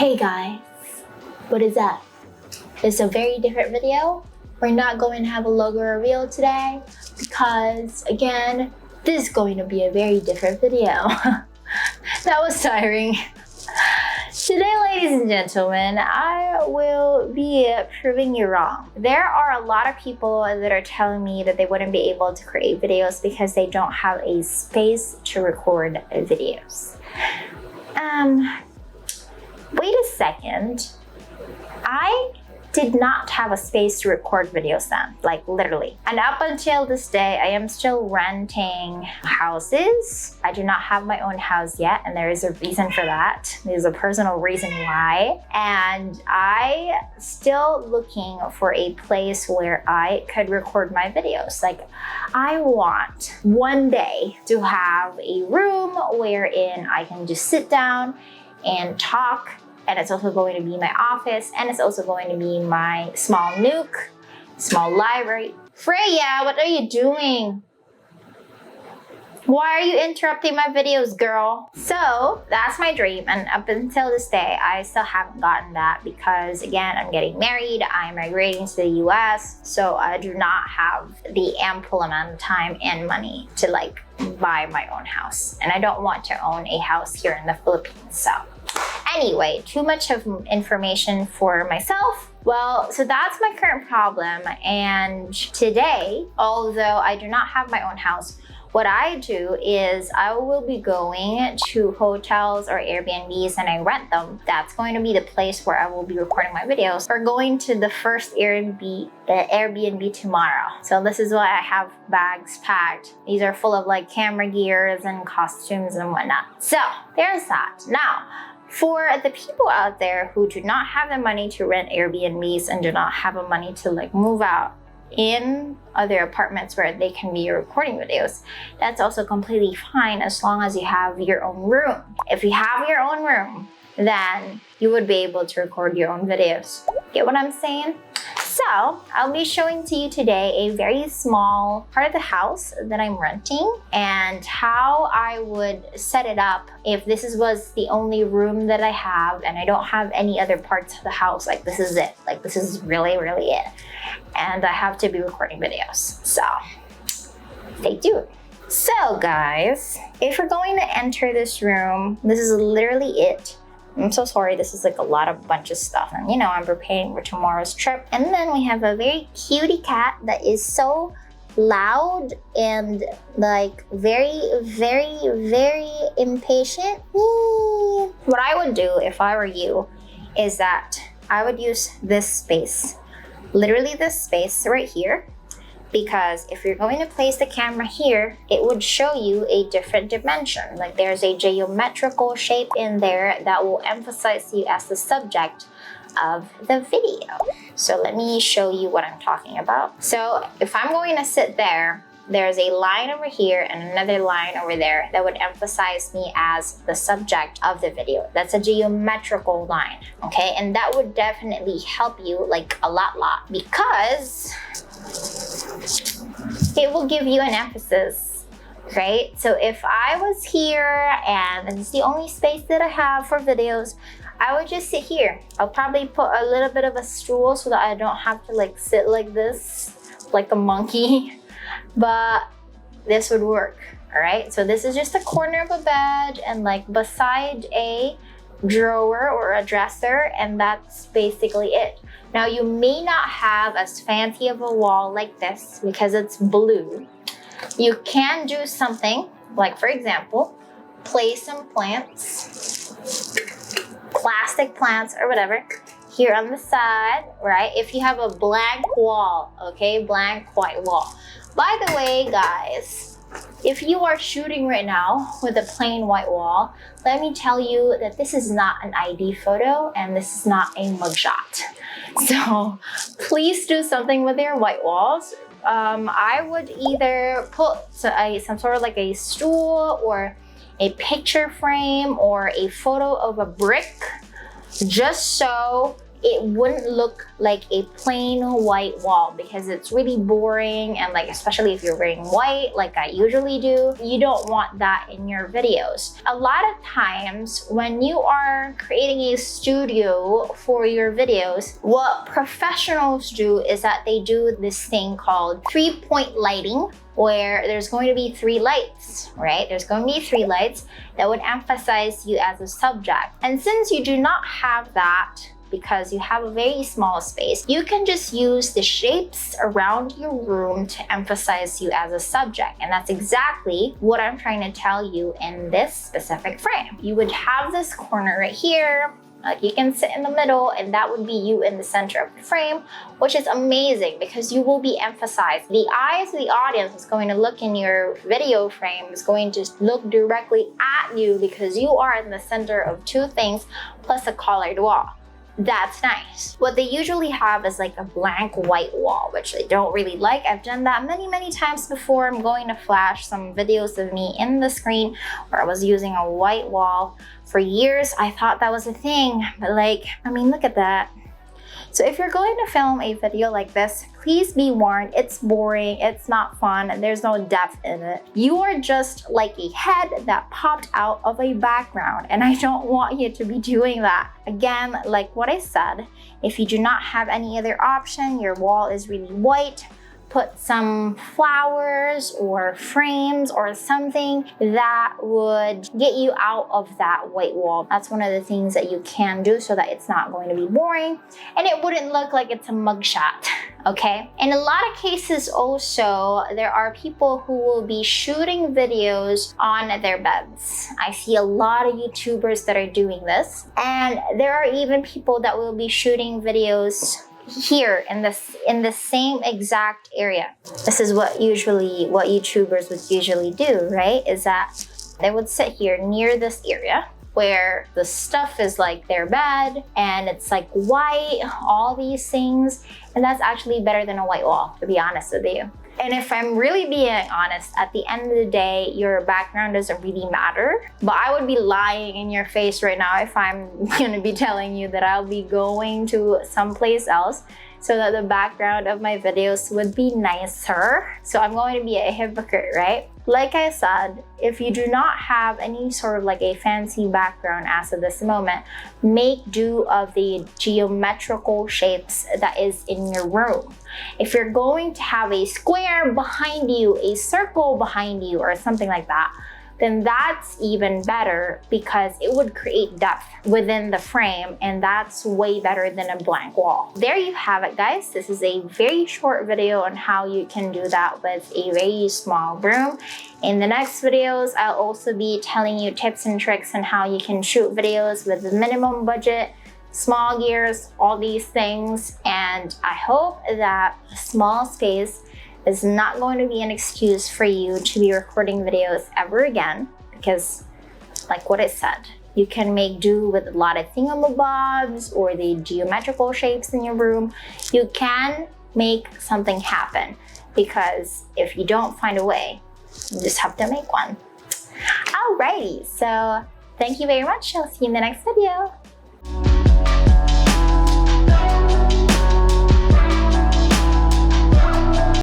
Hey guys, what is up? It's a very different video. We're not going to have a logo reveal today because, again, this is going to be a very different video. That was tiring. Today, ladies and gentlemen, I will be proving you wrong. There are a lot of people that are telling me that they wouldn't be able to create videos because they don't have a space to record videos. Wait a second. I did not have a space to record videos then, like literally. And up until this day, I am still renting houses. I do not have my own house yet, and there is a reason for that. There's a personal reason why. And I still looking for a place where I could record my videos. Like, I want one day to have a room wherein I can just sit down and talk. And it's also going to be my office, and it's also going to be my small nook, small library. Freya, what are you doing? Why are you interrupting my videos, girl? So that's my dream, and up until this day, I still haven't gotten that because, again, I'm getting married, I'm migrating to the US, so I do not have the ample amount of time and money to like buy my own house. And I don't want to own a house here in the Philippines, so. Anyway, too much of information for myself. Well, so that's my current problem. And today, although I do not have my own house, what I do is I will be going to hotels or Airbnbs and I rent them. That's going to be the place where I will be recording my videos. We're going to the first Airbnb tomorrow. So this is why I have bags packed. These are full of like camera gears and costumes and whatnot. So there's that. Now, for the people out there who do not have the money to rent Airbnbs and do not have the money to like move out in other apartments where they can be recording videos, that's also completely fine as long as you have your own room. If you have your own room, then you would be able to record your own videos. Get what I'm saying? So I'll be showing to you today a very small part of the house that I'm renting and how I would set it up if this was the only room that I have and I don't have any other parts of the house. Like, this is it. Like, this is really, really it. And I have to be recording videos. So stay tuned. So guys, if we're going to enter this room, this is literally it. I'm so sorry, this is like a lot of bunch of stuff. And you know, I'm preparing for tomorrow's trip. And then we have a very cutie cat that is so loud and like very, very, very impatient. What I would do if I were you is that I would use this space, literally this space right here. Because if you're going to place the camera here, it would show you a different dimension. Like, there's a geometrical shape in there that will emphasize you as the subject of the video. So let me show you what I'm talking about. So if I'm going to sit there, there's a line over here and another line over there that would emphasize me as the subject of the video. That's a geometrical line, okay? And that would definitely help you like a lot because it will give you an emphasis, right? So if I was here and it's the only space that I have for videos, I would just sit here. I'll probably put a little bit of a stool so that I don't have to like sit like this, like a monkey, but this would work, all right? So this is just a corner of a bed and like beside a drawer or a dresser, and that's basically it. Now, you may not have as fancy of a wall like this because it's blue. You can do something like, for example, place some plants, plastic plants or whatever, here on the side, right? If you have a blank wall, okay, blank white wall. By the way, guys, if you are shooting right now with a plain white wall, let me tell you that this is not an ID photo and this is not a mugshot. So please do something with your white walls. I would either put some sort of like a stool or a picture frame or a photo of a brick, just so it wouldn't look like a plain white wall because it's really boring, and like especially if you're wearing white like I usually do, you don't want that in your videos. A lot of times when you are creating a studio for your videos, what professionals do is that they do this thing called 3-point lighting, where there's going to be 3 lights, right? There's going to be 3 lights that would emphasize you as a subject. And since you do not have that, because you have a very small space, you can just use the shapes around your room to emphasize you as a subject. And that's exactly what I'm trying to tell you in this specific frame. You would have this corner right here, like you can sit in the middle, and that would be you in the center of the frame, which is amazing because you will be emphasized. The eyes of the audience is going to look in your video frame, is going to look directly at you because you are in the center of 2 things plus a colored wall. That's nice. What they usually have is like a blank white wall, which I don't really like. I've done that many times before. I'm going to flash some videos of me in the screen where I was using a white wall. For years, I thought that was a thing, but like, I mean, look at that. So if you're going to film a video like this, please be warned, it's boring, it's not fun, and there's no depth in it. You are just like a head that popped out of a background, and I don't want you to be doing that. Again, like what I said, if you do not have any other option, your wall is really white, put some flowers or frames or something that would get you out of that white wall. That's one of the things that you can do so that it's not going to be boring and it wouldn't look like it's a mugshot, okay? In a lot of cases also, there are people who will be shooting videos on their beds. I see a lot of YouTubers that are doing this, and there are even people that will be shooting videos here in the same exact area. This is what YouTubers would usually do, right? Is that they would sit here near this area where the stuff is like their bed and it's like white, all these things, and that's actually better than a white wall, to be honest with you. And if I'm really being honest, at the end of the day, your background doesn't really matter. But I would be lying in your face right now if I'm gonna be telling you that I'll be going to someplace else so that the background of my videos would be nicer. So I'm going to be a hypocrite, right? Like I said, if you do not have any sort of like a fancy background as of this moment, make do of the geometrical shapes that is in your room. If you're going to have a square behind you, a circle behind you, or something like that, then that's even better because it would create depth within the frame, and that's way better than a blank wall. There you have it, guys. This is a very short video on how you can do that with a very small room. In the next videos, I'll also be telling you tips and tricks on how you can shoot videos with a minimum budget, small gears, all these things. And I hope that a small space is not going to be an excuse for you to be recording videos ever again, because like what I said, you can make do with a lot of thingamabobs or the geometrical shapes in your room. You can make something happen, because if you don't find a way, you just have to make one. Alrighty, so thank you very much. I'll see you in the next video.